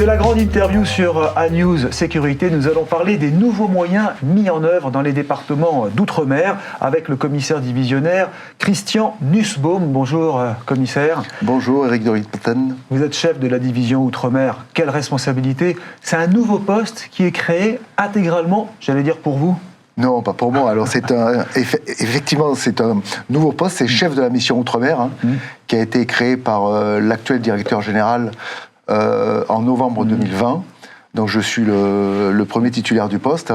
C'est la grande interview sur ANews Sécurité. Nous allons parler des nouveaux moyens mis en œuvre dans les départements d'outre-mer avec le commissaire divisionnaire Christian Nussbaum. Bonjour commissaire. Bonjour Eric de Rietmaten. Vous êtes chef de la division outre-mer. Quelle responsabilité! C'est un nouveau poste qui est créé intégralement, j'allais dire pour vous? Non, pas pour moi. Alors effectivement, c'est un nouveau poste, c'est chef de la mission Outre-mer, qui a été créé par l'actuel directeur général en novembre 2020. Donc je suis le premier titulaire du poste.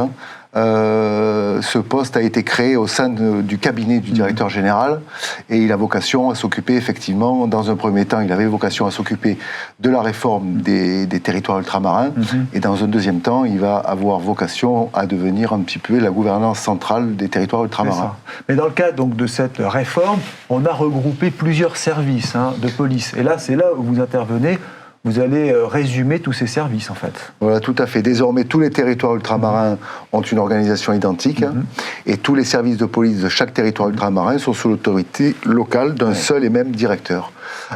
Ce poste a été créé au sein du cabinet du directeur général et il a vocation à s'occuper effectivement, dans un premier temps, il avait vocation à s'occuper de la réforme des territoires ultramarins et dans un deuxième temps, il va avoir vocation à devenir un petit peu la gouvernance centrale des territoires ultramarins. Mais dans le cadre donc, de cette réforme, on a regroupé plusieurs services de police et là, c'est là où vous intervenez. Vous allez résumer tous ces services, en fait. Voilà, tout à fait. Désormais, tous les territoires ultramarins ont une organisation identique et tous les services de police de chaque territoire ultramarin sont sous l'autorité locale d'un seul et même directeur.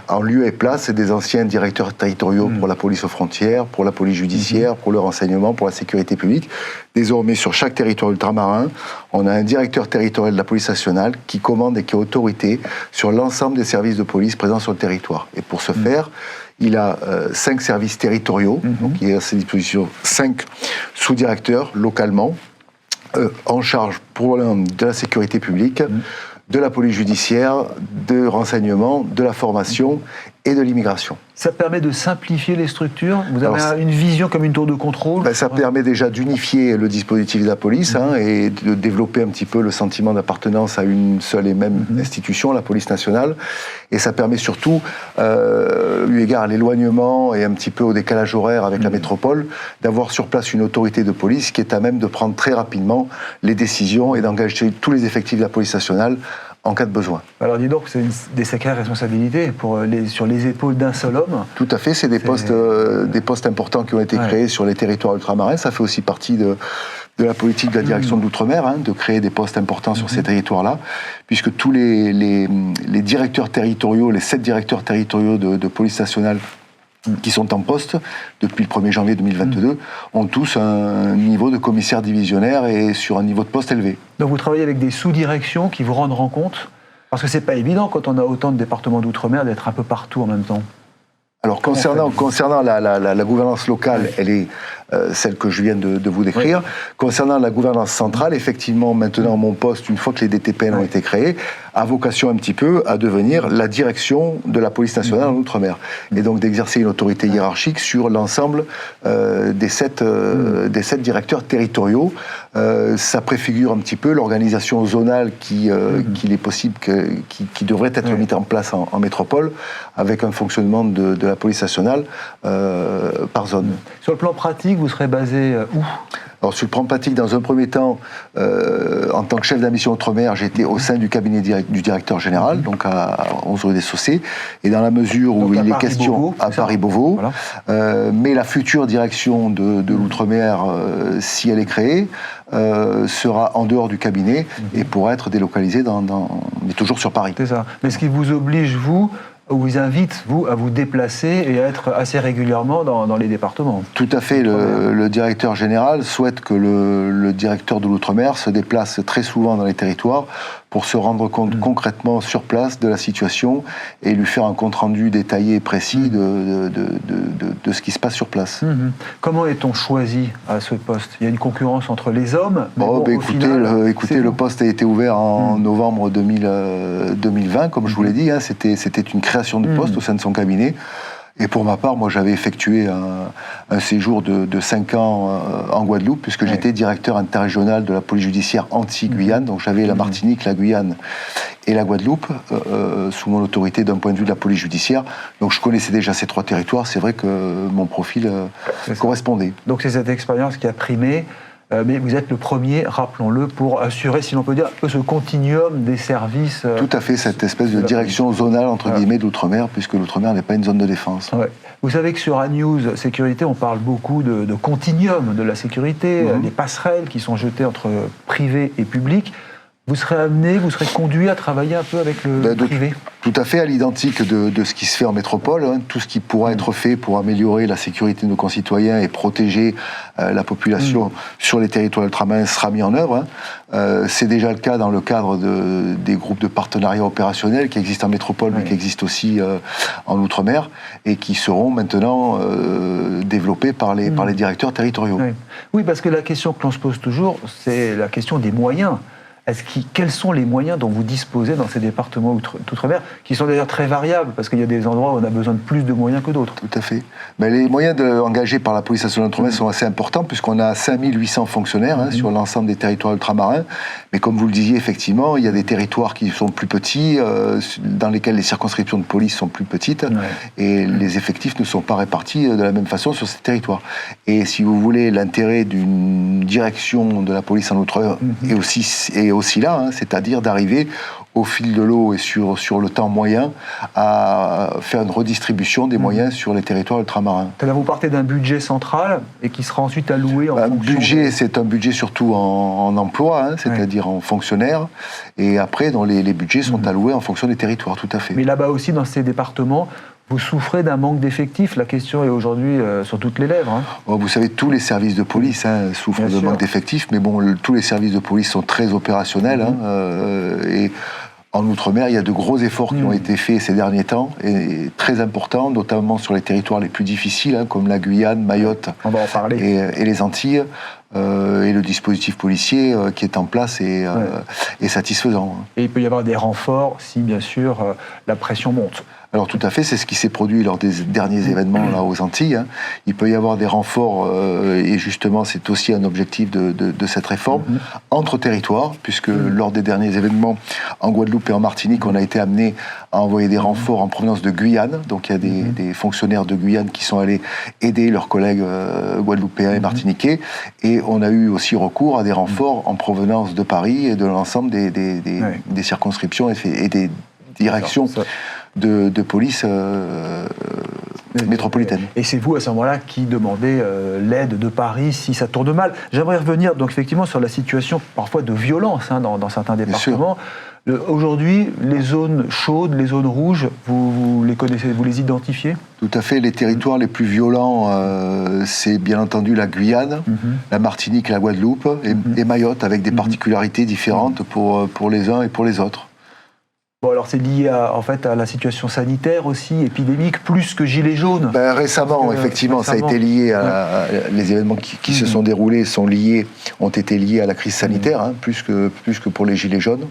En lieu et place des anciens directeurs territoriaux pour la police aux frontières, pour la police judiciaire, pour le renseignement, pour la sécurité publique. Désormais, sur chaque territoire ultramarin, on a un directeur territorial de la police nationale qui commande et qui a autorité sur l'ensemble des services de police présents sur le territoire. Et pour ce faire, il a 5 services territoriaux, donc il a à ses dispositions 5 sous-directeurs localement, en charge pour de la sécurité publique, de la police judiciaire, de renseignement, de la formation et de l'immigration. Ça permet de simplifier les structures. Vous avez une vision comme une tour de contrôle. Ça permet déjà d'unifier le dispositif de la police et de développer un petit peu le sentiment d'appartenance à une seule et même institution, la police nationale. Et ça permet surtout, eu égard à l'éloignement et un petit peu au décalage horaire avec la métropole, d'avoir sur place une autorité de police qui est à même de prendre très rapidement les décisions et d'engager tous les effectifs de la police nationale en cas de besoin. Alors dis donc, c'est des sacrées responsabilités sur les épaules d'un seul homme. Tout à fait, c'est des postes importants qui ont été créés sur les territoires ultramarins. Ça fait aussi partie de la politique de la direction de l'outre-mer, de créer des postes importants sur ces territoires-là, puisque tous les directeurs territoriaux, les 7 directeurs territoriaux de police nationale qui sont en poste depuis le 1er janvier 2022, ont tous un niveau de commissaire divisionnaire et sur un niveau de poste élevé. Donc vous travaillez avec des sous-directions qui vous rendent compte, parce que c'est pas évident quand on a autant de départements d'outre-mer d'être un peu partout en même temps. Alors concernant la gouvernance locale, elle est celle que je viens de vous décrire. Concernant la gouvernance centrale, effectivement, maintenant mon poste, une fois que les DTPN ont été créés, a vocation un petit peu à devenir la direction de la police nationale en Outre-mer. Et donc d'exercer une autorité hiérarchique sur l'ensemble des 7 directeurs territoriaux. Ça préfigure un petit peu l'organisation zonale qu'il est possible, qui devrait être mise en place en métropole, avec un fonctionnement de la police nationale par zone. Sur le plan pratique, vous serez basé où ? Alors sur le plan pratique, dans un premier temps, en tant que chef de la mission Outre-mer, j'étais au sein du cabinet du directeur général, donc à 11 rue des Saussaies, et dans la mesure où il est question à Paris-Beauvau, mais la future direction de l'Outre-mer, si elle est créée, sera en dehors du cabinet et pourra être délocalisée mais toujours sur Paris. C'est ça. Mais ce qui vous oblige, vous invite, vous, à vous déplacer et à être assez régulièrement dans les départements. Tout à fait. Le directeur général souhaite que le directeur de l'Outre-mer se déplace très souvent dans les territoires pour se rendre compte concrètement sur place de la situation et lui faire un compte-rendu détaillé et précis de ce qui se passe sur place. Comment est-on choisi à ce poste ? Il y a une concurrence entre les hommes, mais écoutez, le poste a été ouvert en novembre 2020, comme je vous l'ai dit, c'était une création de poste au sein de son cabinet. Et pour ma part, moi, j'avais effectué un séjour de 5 ans en Guadeloupe, puisque j'étais directeur interrégional de la police judiciaire anti-Guyane. Donc j'avais la Martinique, la Guyane et la Guadeloupe sous mon autorité d'un point de vue de la police judiciaire. Donc je connaissais déjà ces 3 territoires. C'est vrai que mon profil correspondait. Donc c'est cette expérience qui a primé. Mais vous êtes le premier, rappelons-le, pour assurer, si l'on peut dire, ce continuum des services. Tout à fait, cette espèce de direction zonale, entre guillemets, de l'Outre-mer, puisque l'Outre-mer n'est pas une zone de défense. Vous savez que sur ANews Sécurité, on parle beaucoup de continuum de la sécurité, des passerelles qui sont jetées entre privé et public. vous serez conduit à travailler un peu avec le privé? Tout à fait, à l'identique de ce qui se fait en métropole. Tout ce qui pourra être fait pour améliorer la sécurité de nos concitoyens et protéger la population sur les territoires ultramarins sera mis en œuvre. C'est déjà le cas dans le cadre des groupes de partenariat opérationnel qui existent en métropole, mais qui existent aussi en Outre-mer, et qui seront maintenant développés par les directeurs territoriaux. Oui, parce que la question que l'on se pose toujours, c'est la question des moyens. Quels sont les moyens dont vous disposez dans ces départements d'outre-mer, qui sont d'ailleurs très variables, parce qu'il y a des endroits où on a besoin de plus de moyens que d'autres? Tout à fait. Mais les moyens engagés par la police nationale d'outre-mer sont assez importants, puisqu'on a 5800 fonctionnaires sur l'ensemble des territoires ultramarins. Mais comme vous le disiez, effectivement, il y a des territoires qui sont plus petits, dans lesquels les circonscriptions de police sont plus petites, et les effectifs ne sont pas répartis de la même façon sur ces territoires. Et si vous voulez, l'intérêt d'une direction de la police en outre-mer est aussi là, c'est-à-dire d'arriver au fil de l'eau et sur le temps moyen à faire une redistribution des moyens sur les territoires ultramarins. Là, vous partez d'un budget central et qui sera ensuite alloué en fonction... C'est un budget surtout en emploi, c'est-à-dire en fonctionnaires, et après, les budgets sont alloués en fonction des territoires, tout à fait. Mais là-bas aussi, dans ces départements, vous souffrez d'un manque d'effectifs. La question est aujourd'hui sur toutes les lèvres. Vous savez, tous les services de police souffrent de manque d'effectifs, mais bon, tous les services de police sont très opérationnels. Et en Outre-mer, il y a de gros efforts qui ont été faits ces derniers temps, et très importants, notamment sur les territoires les plus difficiles, comme la Guyane, Mayotte On va en parler. Et les Antilles. Et le dispositif policier qui est en place est satisfaisant. Et il peut y avoir des renforts si, bien sûr, la pression monte. Alors tout à fait, c'est ce qui s'est produit lors des derniers événements là aux Antilles. Il peut y avoir des renforts, et justement c'est aussi un objectif de cette réforme, entre territoires, puisque lors des derniers événements en Guadeloupe et en Martinique, on a été amené à envoyer des renforts en provenance de Guyane. Donc il y a des fonctionnaires de Guyane qui sont allés aider leurs collègues guadeloupéens et martiniquais, et on a eu aussi recours à des renforts en provenance de Paris et de l'ensemble des circonscriptions et des directions de police métropolitaine. Et c'est vous, à ce moment-là, qui demandez l'aide de Paris si ça tourne mal. J'aimerais revenir, donc, effectivement, sur la situation parfois de violence dans certains départements. Aujourd'hui, les zones chaudes, les zones rouges, vous les connaissez, vous les identifiez? Tout à fait. Les territoires les plus violents, c'est bien entendu la Guyane, la Martinique, la Guadeloupe et Mayotte, avec des particularités différentes pour les uns et pour les autres. Bon, alors c'est lié à la situation sanitaire aussi, épidémique, plus que gilets jaunes. Récemment, effectivement, ça a été lié à les événements qui se sont déroulés ont été liés à la crise sanitaire, plus que pour les gilets jaunes.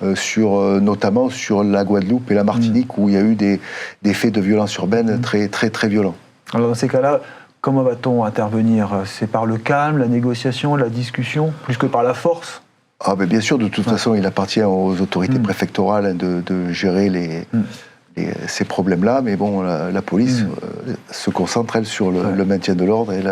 Notamment sur la Guadeloupe et la Martinique, où il y a eu des faits de violence urbaine très, très, très violents. Alors dans ces cas-là, comment va-t-on intervenir? C'est par le calme, la négociation, la discussion, plus que par la force? Bien sûr, de toute façon, il appartient aux autorités préfectorales de gérer ces problèmes-là, mais bon, la police se concentre, elle, sur le maintien de l'ordre et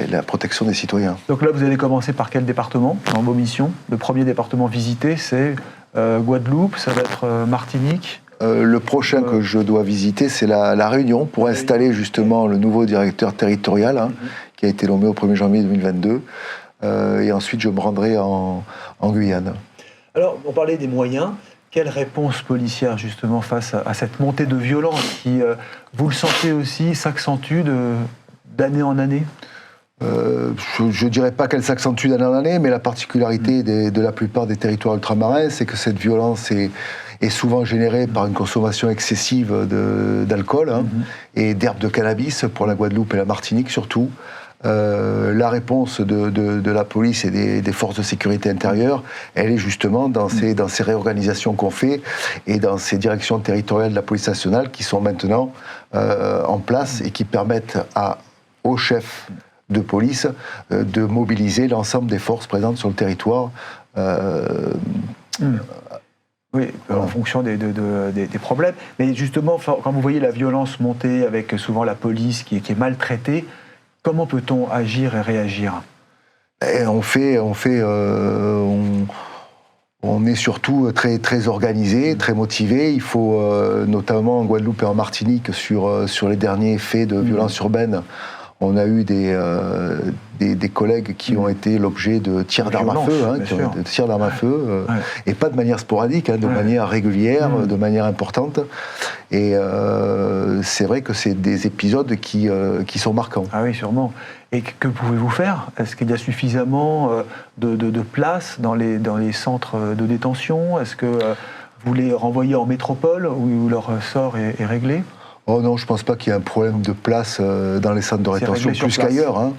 la protection des citoyens. Donc là, vous allez commencer par quel département dans vos missions? Le premier département visité, c'est Guadeloupe, ça va être Martinique? Le prochain que je dois visiter, c'est la Réunion, pour installer justement le nouveau directeur territorial, qui a été nommé au 1er janvier 2022. Et ensuite, je me rendrai en Guyane. Alors, on parlait des moyens. Quelle réponse policière, justement, face à cette montée de violence qui, vous le sentez aussi, s'accentue d'année en année? Je ne dirais pas qu'elle s'accentue d'année en année, mais la particularité de la plupart des territoires ultramarins, c'est que cette violence est souvent générée par une consommation excessive d'alcool et d'herbes de cannabis, pour la Guadeloupe et la Martinique surtout. La réponse de la police et des forces de sécurité intérieure, elle est justement dans ces réorganisations qu'on fait et dans ces directions territoriales de la police nationale qui sont maintenant en place et qui permettent aux chefs de police de mobiliser l'ensemble des forces présentes sur le territoire. Oui, en fonction des problèmes. Mais justement, quand vous voyez la violence monter avec souvent la police qui est maltraitée, comment peut-on agir et réagir? On est surtout très, très organisé, très motivé. Il faut, notamment en Guadeloupe et en Martinique, sur les derniers faits de violence urbaine, On a eu des collègues qui ont été l'objet de tirs d'armes à feu, et pas de manière sporadique, de manière régulière, de manière importante. Et c'est vrai que c'est des épisodes qui sont marquants. Ah oui, sûrement. Et que pouvez-vous faire? Est-ce qu'il y a suffisamment de place dans les centres de détention? Est-ce que vous les renvoyez en métropole où leur sort est réglé? Oh non, je ne pense pas qu'il y ait un problème de place dans les centres de rétention plus qu'ailleurs.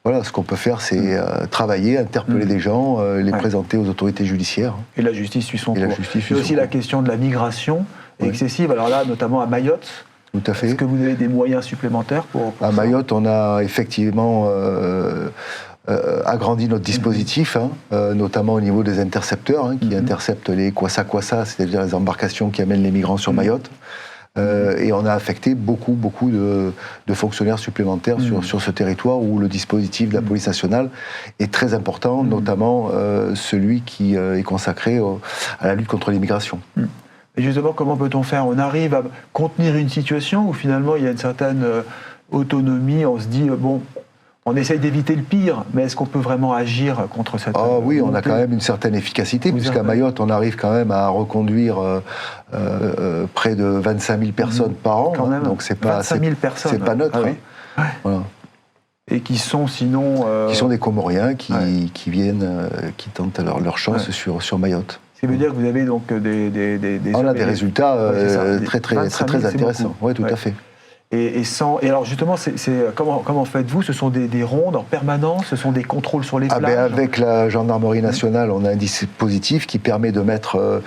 Voilà, ce qu'on peut faire, c'est travailler, interpeller des gens, les présenter aux autorités judiciaires. Et la justice suit son cours. Il y a aussi la question de la migration excessive, alors là, notamment à Mayotte. Tout à fait. Est-ce que vous avez des moyens supplémentaires pour à Mayotte, on a effectivement agrandi notre dispositif, notamment au niveau des intercepteurs, qui interceptent les kwassa-kwassa, c'est-à-dire les embarcations qui amènent les migrants sur Mayotte. Et on a affecté beaucoup de fonctionnaires supplémentaires sur ce territoire où le dispositif de la police nationale est très important, notamment celui qui est consacré à la lutte contre l'immigration. Et justement, comment peut-on faire? On arrive à contenir une situation où finalement il y a une certaine autonomie, on se dit, bon, on essaye d'éviter le pire, mais est-ce qu'on peut vraiment agir contre cette... oui, on a quand même une certaine efficacité, puisqu'à Mayotte, on arrive quand même à reconduire près de 25 000 personnes par an. Quand même, donc c'est pas 25 000 personnes. C'est pas neutre. Voilà. Et qui sont sinon... Qui sont des Comoriens qui viennent, qui tentent leur chance sur Mayotte. Ce qui veut dire que vous avez donc on a des résultats très intéressants. Oui, tout à fait. Et alors justement, comment faites-vous? Ce sont des rondes en permanence? Ce sont des contrôles sur les plages? Avec la gendarmerie nationale, on a un dispositif qui permet de mettre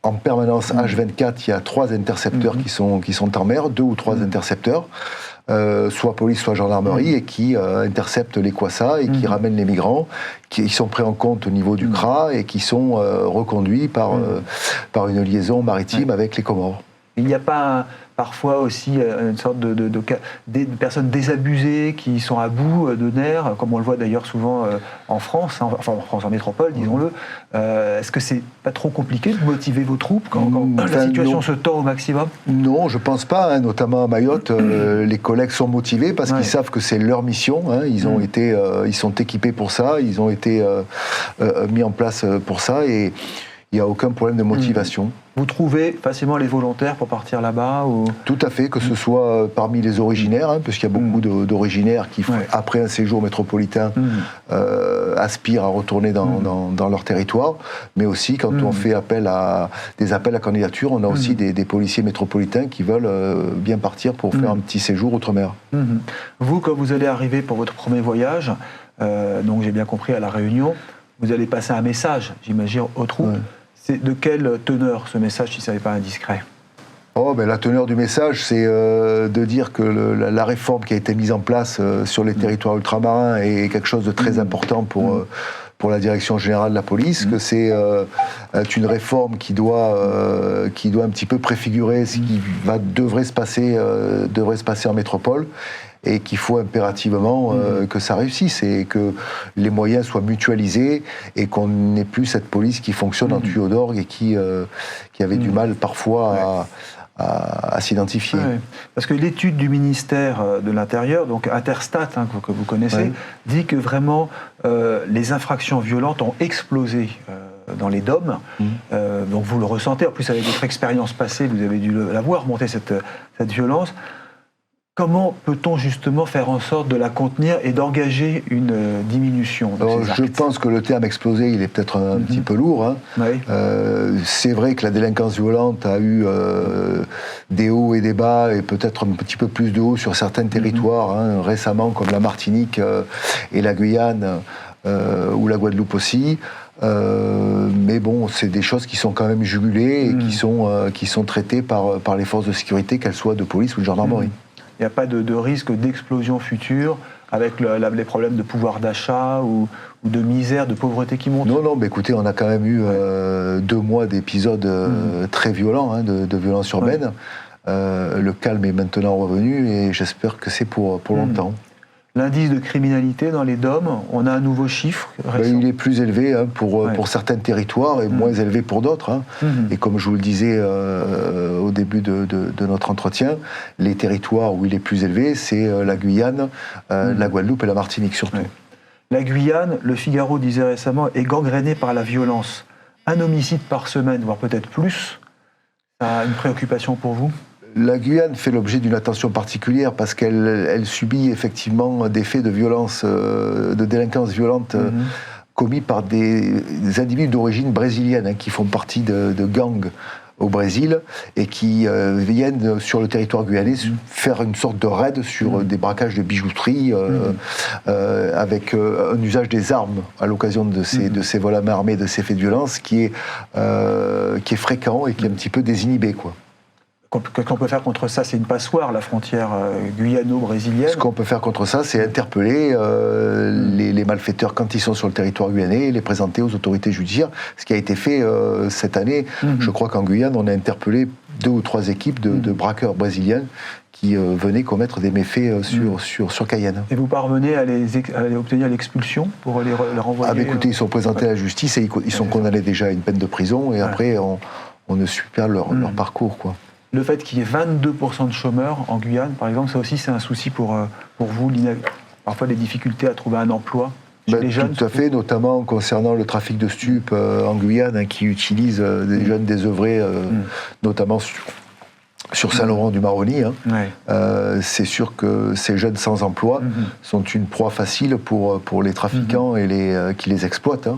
en permanence H24, il y a 3 intercepteurs qui sont en mer, 2 ou 3 intercepteurs, soit police, soit gendarmerie, et qui interceptent les kwassa et qui ramènent les migrants, qui sont pris en compte au niveau du CRA et qui sont reconduits par une liaison maritime avec les Comores. Il n'y a pas parfois aussi une sorte de personnes désabusées qui sont à bout de nerfs, comme on le voit d'ailleurs souvent en France, enfin en France en métropole, disons-le. Est-ce que c'est pas trop compliqué de motiver vos troupes quand la situation se tend au maximum? Non, je pense pas. Notamment à Mayotte, les collègues sont motivés parce qu'ils savent que c'est leur mission. Ils sont équipés pour ça. Ils ont été mis en place pour ça et il n'y a aucun problème de motivation. Vous trouvez facilement les volontaires pour partir là-bas Tout à fait, que ce soit parmi les originaires, puisqu'il y a beaucoup d'originaires qui, après un séjour métropolitain, aspirent à retourner dans leur territoire, mais aussi quand on fait des appels à candidature, on a aussi des policiers métropolitains qui veulent bien partir pour faire un petit séjour outre-mer. Vous, quand vous allez arriver pour votre premier voyage, donc j'ai bien compris à La Réunion, vous allez passer un message, j'imagine, aux troupes. C'est de quelle teneur ce message, si ça n'est pas indiscret? La teneur du message, c'est de dire que la réforme qui a été mise en place sur les territoires ultramarins est quelque chose de très important pour la direction générale de la police, que c'est une réforme qui doit un petit peu préfigurer ce qui devrait se passer en métropole, et qu'il faut impérativement que ça réussisse et que les moyens soient mutualisés et qu'on n'ait plus cette police qui fonctionne en tuyau d'orgue et qui avait du mal parfois à s'identifier. Parce que l'étude du ministère de l'Intérieur, donc Interstat, que vous connaissez, dit que vraiment les infractions violentes ont explosé dans les DOM. Donc vous le ressentez, en plus avec votre expérience passée, vous avez dû la voir remonter cette violence. Comment peut-on justement faire en sorte de la contenir et d'engager une diminution de ces actes? Je pense que le terme explosé, il est peut-être un petit peu lourd. C'est vrai que la délinquance violente a eu des hauts et des bas, et peut-être un petit peu plus de hauts sur certains territoires, récemment, comme la Martinique et la Guyane, ou la Guadeloupe aussi. Mais bon, c'est des choses qui sont quand même jugulées et qui sont traitées par les forces de sécurité, qu'elles soient de police ou de gendarmerie. Il n'y a pas de risque d'explosion future avec les problèmes de pouvoir d'achat ou de misère, de pauvreté qui montent? Non, mais écoutez, on a quand même eu 2 mois d'épisodes très violents, de violence urbaine. Le calme est maintenant revenu et j'espère que c'est pour longtemps. l'indice de criminalité dans les DOM, on a un nouveau chiffre récent. Il est plus élevé pour certains territoires et moins élevé pour d'autres. Hein. Et comme je vous le disais au début de notre entretien, les territoires où il est plus élevé, c'est la Guyane, la Guadeloupe et la Martinique surtout. Ouais. La Guyane, le Figaro disait récemment, est gangrénée par la violence. Un homicide par semaine, voire peut-être plus. Ça a une préoccupation pour vous ? La Guyane fait l'objet d'une attention particulière parce qu'elle subit effectivement des faits de violence, de délinquance violente commis par des individus d'origine brésilienne qui font partie de gangs au Brésil et qui viennent sur le territoire guyanais faire une sorte de raid sur des braquages de bijouterie avec un usage des armes à l'occasion de ces vols à main armée, de ces faits de violence qui est fréquent et qui est un petit peu désinhibé, quoi. Qu'est-ce qu'on peut faire contre ça ? C'est une passoire, la frontière guyano-brésilienne. Ce qu'on peut faire contre ça, c'est interpeller les malfaiteurs quand ils sont sur le territoire guyanais et les présenter aux autorités judiciaires. Ce qui a été fait cette année. Je crois qu'en Guyane, on a interpellé 2 ou 3 équipes de braqueurs brésiliens qui venaient commettre des méfaits sur Cayenne. Et vous parvenez à obtenir l'expulsion pour les renvoyer écoutez, ils sont présentés à la justice et ils sont condamnés déjà à une peine de prison et après, on ne suit pas leur parcours, quoi. Le fait qu'il y ait 22% de chômeurs en Guyane, par exemple, ça aussi c'est un souci pour vous, parfois des difficultés à trouver un emploi chez les jeunes. Tout à fait, notamment concernant le trafic de stupes en Guyane, qui utilise des jeunes désœuvrés, notamment sur Saint-Laurent-du-Maroni. C'est sûr que ces jeunes sans emploi sont une proie facile pour les trafiquants et qui les exploitent.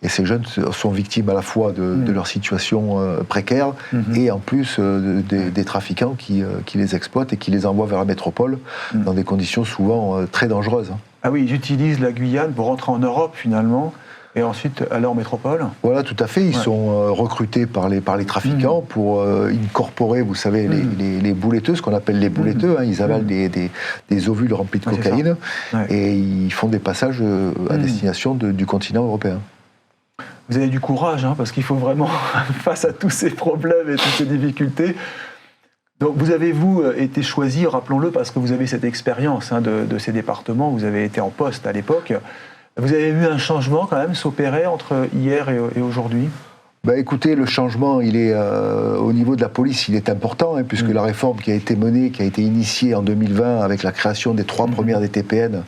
Et ces jeunes sont victimes à la fois de leur situation précaire et en plus des trafiquants qui les exploitent et qui les envoient vers la métropole dans des conditions souvent très dangereuses. Ah oui, ils utilisent la Guyane pour rentrer en Europe finalement et ensuite aller en métropole. Voilà, tout à fait. Ils sont recrutés par les trafiquants pour incorporer, vous savez, les bouletteux, ce qu'on appelle les bouletteux. Ils avalent des ovules remplis de cocaïne et ils font des passages à destination du continent européen. Vous avez du courage, parce qu'il faut vraiment, face à tous ces problèmes et toutes ces difficultés. Donc vous avez, été choisi, rappelons-le, parce que vous avez cette expérience de ces départements, vous avez été en poste à l'époque. Vous avez vu un changement quand même s'opérer entre hier et aujourd'hui ? Écoutez, le changement, il est au niveau de la police, il est important, puisque la réforme qui a été menée, qui a été initiée en 2020 avec la création des 3 premières DTPN,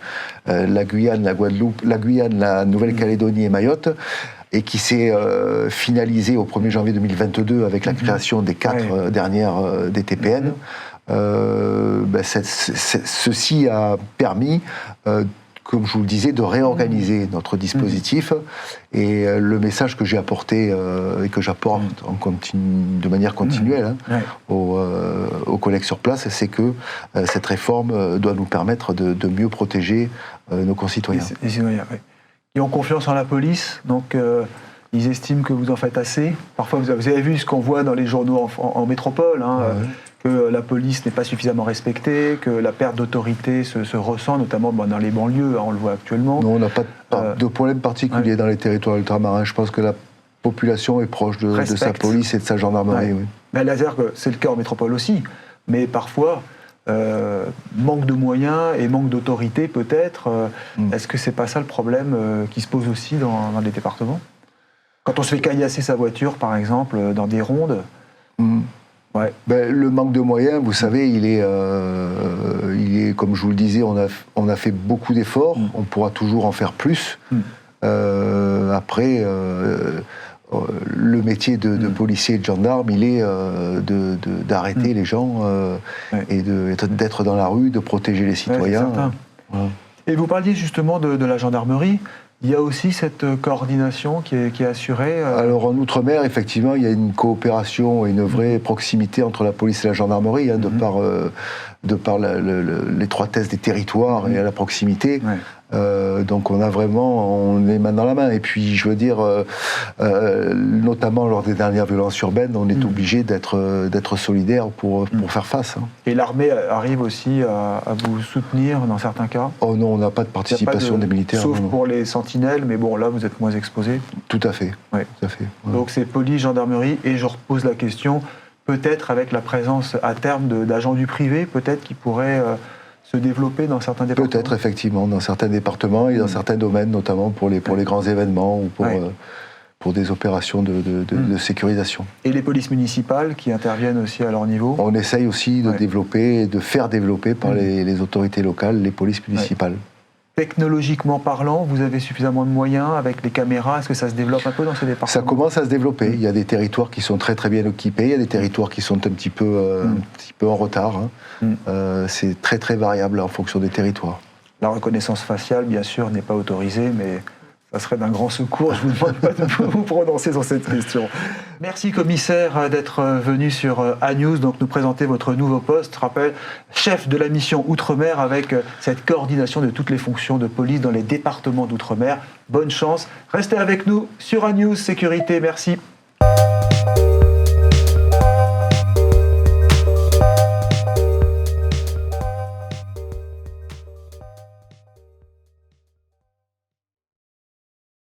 la Guyane, la Guadeloupe, la Nouvelle-Calédonie et Mayotte, et qui s'est finalisée au 1er janvier 2022 avec la création des 4 dernières DTPN. Ceci a permis, comme je vous le disais, de réorganiser notre dispositif. Et le message que j'ai apporté et que j'apporte de manière continuelle aux collègues sur place, c'est que cette réforme doit nous permettre de mieux protéger nos concitoyens. Les citoyens, oui. Ils ont confiance en la police, donc ils estiment que vous en faites assez. Parfois, vous avez vu ce qu'on voit dans les journaux en métropole, que la police n'est pas suffisamment respectée, que la perte d'autorité se ressent, notamment dans les banlieues, on le voit actuellement. Non, on n'a pas de problème particulier dans les territoires ultramarins. Je pense que la population est proche de sa police et de sa gendarmerie. Oui. Mais laser, c'est le cas en métropole aussi, mais parfois... manque de moyens et manque d'autorité peut-être. Est-ce que c'est pas ça le problème qui se pose aussi dans les départements ? Quand on se fait caillasser sa voiture, par exemple, dans des rondes. Le manque de moyens, vous savez, il est comme je vous le disais, on a fait beaucoup d'efforts. On pourra toujours en faire plus. Après. Le métier de policier et de gendarme, il est d'arrêter les gens et d'être dans la rue, de protéger les citoyens. Et vous parliez justement de la gendarmerie. Il y a aussi cette coordination qui est assurée Alors en Outre-mer, effectivement, il y a une coopération et une vraie proximité entre la police et la gendarmerie, de par l'étroitesse des territoires et à la proximité. Donc on est main dans la main. Et puis je veux dire, notamment lors des dernières violences urbaines, on est obligé d'être solidaire pour faire face. Et l'armée arrive aussi à vous soutenir dans certains cas ? Oh non, on n'a pas de participation des militaires. Sauf pour les sentinelles, mais bon, là vous êtes moins exposés. Tout à fait. Tout à fait. Donc c'est police, gendarmerie, et je repose la question, peut-être avec la présence à terme d'agents du privé, peut-être qui pourraient se développer dans certains départements? Peut-être, effectivement, dans certains départements et dans certains domaines, notamment pour les grands événements ou pour des opérations de sécurisation. Et les polices municipales qui interviennent aussi à leur niveau? On essaye aussi de développer et de faire développer par les autorités locales, les polices municipales. Technologiquement parlant, vous avez suffisamment de moyens avec les caméras? Est-ce que ça se développe un peu dans ces départements? Ça commence à se développer. Il y a des territoires qui sont très très bien équipés, il y a des territoires qui sont un petit peu en retard. C'est très très variable en fonction des territoires. La reconnaissance faciale, bien sûr, n'est pas autorisée, mais ça serait d'un grand secours. Je ne vous demande pas de vous prononcer sur cette question. Merci, commissaire, d'être venu sur A-News, donc nous présenter votre nouveau poste. Je rappelle, chef de la mission Outre-mer, avec cette coordination de toutes les fonctions de police dans les départements d'Outre-mer. Bonne chance. Restez avec nous sur A-News Sécurité. Merci.